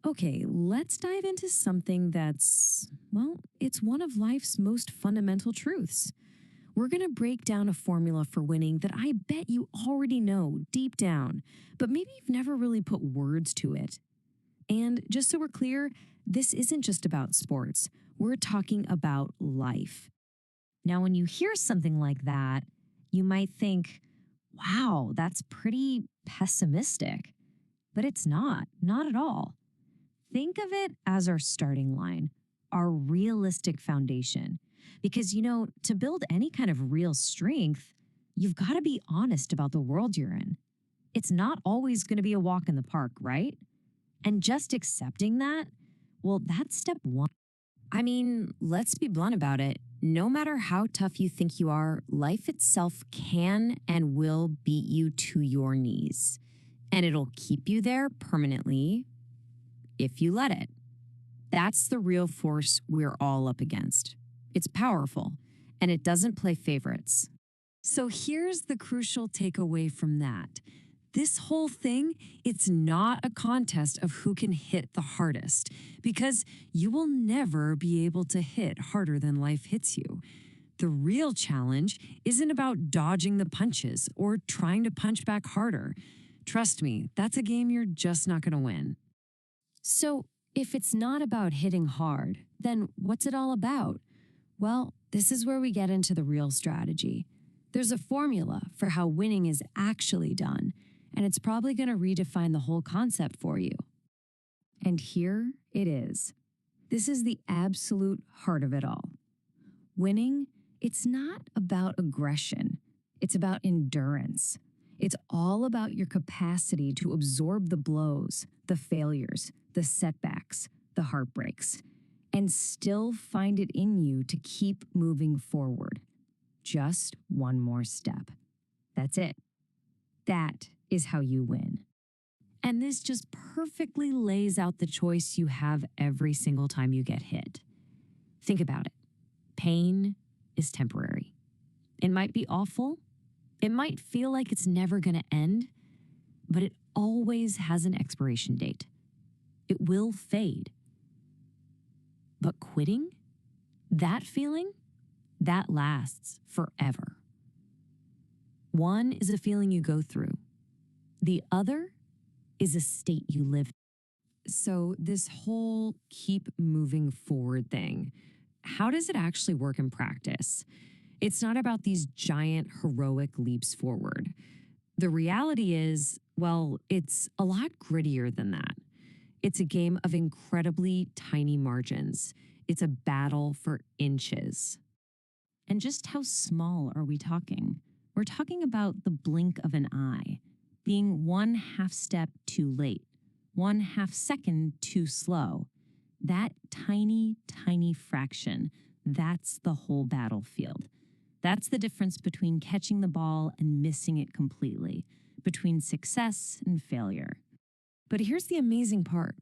Okay, let's dive into something it's one of life's most fundamental truths. We're going to break down a formula for winning that I bet you already know deep down, but maybe you've never really put words to it. And just so we're clear, this isn't just about sports. We're talking about life. Now, when you hear something like that, you might think, wow, that's pretty pessimistic. But it's not at all. Think of it as our starting line, our realistic foundation. Because, to build any kind of real strength, you've got to be honest about the world you're in. It's not always going to be a walk in the park, right? And just accepting that, well, that's step one. I mean, let's be blunt about it. No matter how tough you think you are, life itself can and will beat you to your knees. And it'll keep you there permanently if you let it. That's the real force we're all up against. It's powerful, and it doesn't play favorites. So here's the crucial takeaway from that. This whole thing, it's not a contest of who can hit the hardest, because you will never be able to hit harder than life hits you. The real challenge isn't about dodging the punches or trying to punch back harder. Trust me, that's a game you're just not going to win. So, if it's not about hitting hard, then what's it all about? Well, this is where we get into the real strategy. There's a formula for how winning is actually done, and it's probably going to redefine the whole concept for you. And here it is. This is the absolute heart of it all. Winning, it's not about aggression. It's about endurance. It's all about your capacity to absorb the blows, the failures, the setbacks, the heartbreaks, and still find it in you to keep moving forward. Just one more step. That's it. That is how you win. And this just perfectly lays out the choice you have every single time you get hit. Think about it. Pain is temporary. It might be awful. It might feel like it's never going to end, but it always has an expiration date. It will fade. But quitting, that feeling, that lasts forever. One is a feeling you go through. The other is a state you live in. So this whole keep moving forward thing, how does it actually work in practice? It's not about these giant heroic leaps forward. The reality is, well, it's a lot grittier than that. It's a game of incredibly tiny margins. It's a battle for inches. And just how small are we talking? We're talking about the blink of an eye, being 1/2 step too late, 1/2 second too slow. That tiny, tiny fraction, that's the whole battlefield. That's the difference between catching the ball and missing it completely, between success and failure. But here's the amazing part.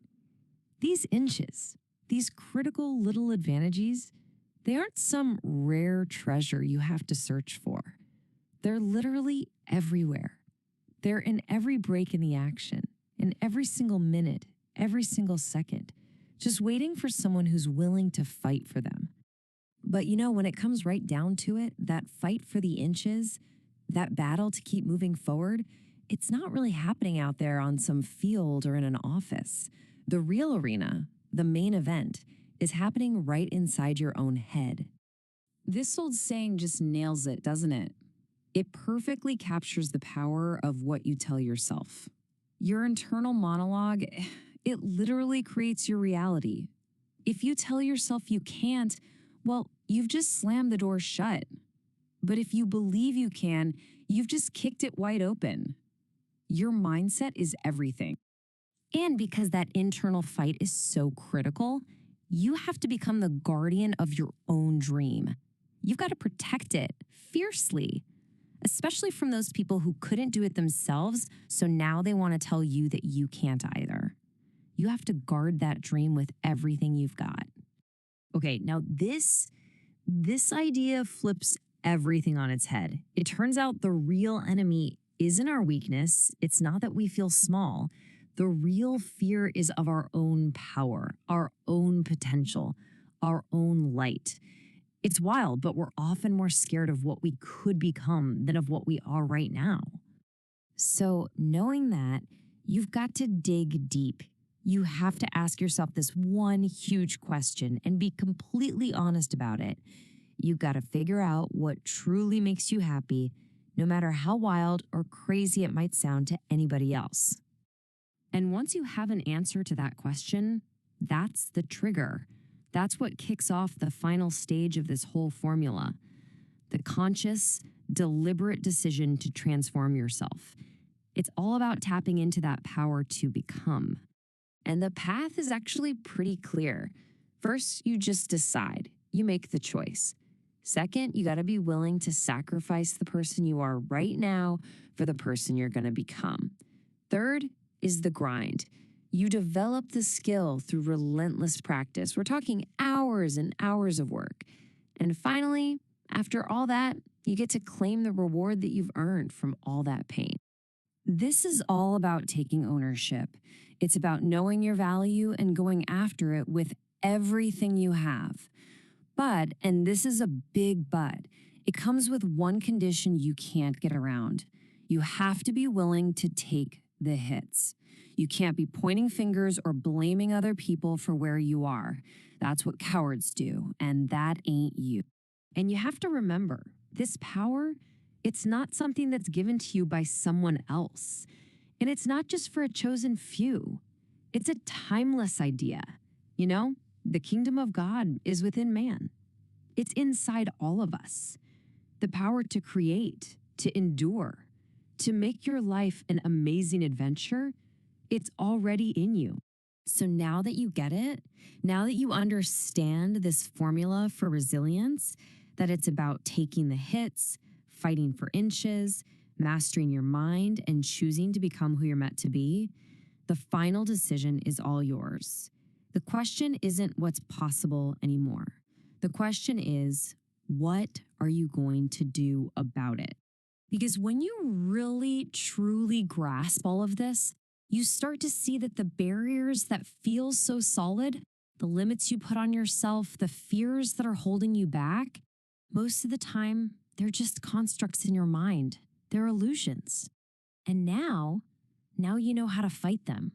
These inches, these critical little advantages, they aren't some rare treasure you have to search for. They're literally everywhere. They're in every break in the action, in every single minute, every single second, just waiting for someone who's willing to fight for them. But when it comes right down to it, that fight for the inches, that battle to keep moving forward, it's not really happening out there on some field or in an office. The real arena, the main event, is happening right inside your own head. This old saying just nails it, doesn't it? It perfectly captures the power of what you tell yourself. Your internal monologue, it literally creates your reality. If you tell yourself you can't, well, you've just slammed the door shut. But if you believe you can, you've just kicked it wide open. Your mindset is everything. And because that internal fight is so critical, you have to become the guardian of your own dream. You've got to protect it fiercely, especially from those people who couldn't do it themselves, so now they want to tell you that you can't either. You have to guard that dream with everything you've got. Okay, now this idea flips everything on its head. It turns out the real enemy isn't our weakness. It's not that we feel small. The real fear is of our own power, our own potential, our own light. It's wild, but we're often more scared of what we could become than of what we are right now. So, knowing that, you've got to dig deep. You have to ask yourself this one huge question and be completely honest about it. You've got to figure out what truly makes you happy, no matter how wild or crazy it might sound to anybody else. And once you have an answer to that question, that's the trigger. That's what kicks off the final stage of this whole formula: the conscious, deliberate decision to transform yourself. It's all about tapping into that power to become. And the path is actually pretty clear. First, you just decide. You make the choice. Second, you got to be willing to sacrifice the person you are right now for the person you're going to become. Third is the grind. You develop the skill through relentless practice. We're talking hours and hours of work. And finally, after all that, you get to claim the reward that you've earned from all that pain. This is all about taking ownership. It's about knowing your value and going after it with everything you have. But, and this is a big but, it comes with one condition you can't get around. You have to be willing to take the hits. You can't be pointing fingers or blaming other people for where you are. That's what cowards do, and that ain't you. And you have to remember, this power, it's not something that's given to you by someone else. And it's not just for a chosen few. It's a timeless idea. You know, the kingdom of God is within man. It's inside all of us. The power to create, to endure, to make your life an amazing adventure, it's already in you. So now that you get it, now that you understand this formula for resilience, that it's about taking the hits, fighting for inches, mastering your mind, and choosing to become who you're meant to be, the final decision is all yours. The question isn't what's possible anymore. The question is, what are you going to do about it? Because when you really, truly grasp all of this, you start to see that the barriers that feel so solid, the limits you put on yourself, the fears that are holding you back, most of the time, they're just constructs in your mind. They're illusions. And now you know how to fight them.